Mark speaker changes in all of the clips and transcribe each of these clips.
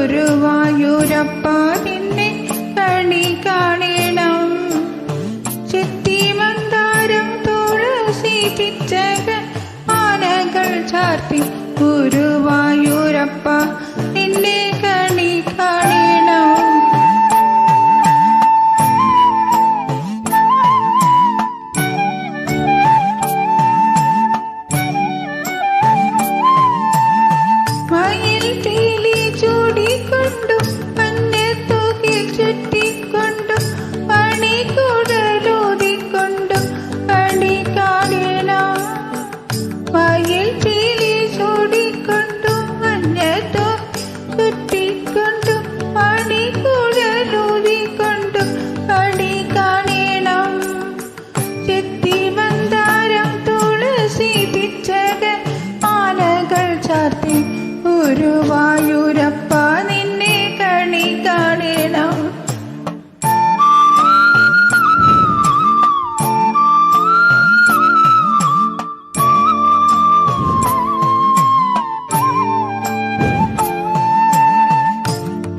Speaker 1: ഗുരുവായൂരപ്പ നിന്നെ കണി കാണണം. ചെത്തിമന്ദാരം തുളസി പിച്ചകൾ മാലകൾ ചാർത്തി ഗുരുവായൂരപ്പ നിന്നെ കണി കാണണം. ചൂടിക്കൊണ്ടും മഞ്ഞത്തൂകിൽ ചുറ്റിക്കൊണ്ടും പണിക്കുടലൂതിക്കൊണ്ടും കണി കാണണം. വയൽ ചീലി ചൂടിക്കൊണ്ടും മഞ്ഞത്തൂകിൽ ചുറ്റിക്കൊണ്ടും പണിക്കുടലൂതിക്കൊണ്ടും കണി കാണണം. ചെത്തിമന്ദാരം തുളസി പിച്ചകൾ മാലകൾ ചാർത്തി ഗുരുവായൂരപ്പ നിന്നെ കണി കാണണം.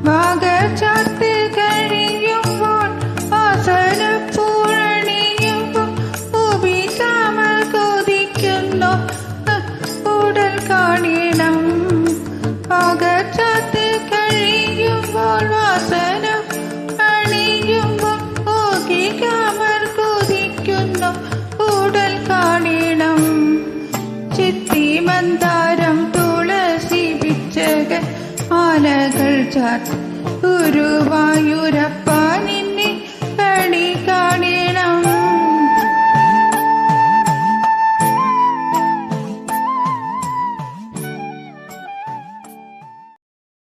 Speaker 1: വാഗചാർത്ത് കഴിയുമ്പോൾ വാസനപ്പൂരണിയുമ്പോൾ ഭൂമികാമൽ കൊതിക്കുന്നു ഉടൽ കാണണം. വാഗചാർത്ത് കഴിയുമ്പോൾ വാസന അണിയുമ്പോൾ ഭൂമികാമൽ കൊതിക്കുന്നു ഉടൽ കാണണം. ചെത്തിമന്ദാരം തുളസി പിച്ചകൾ മാലകൾ ചാർത്തി ഗുരുവായൂരപ്പ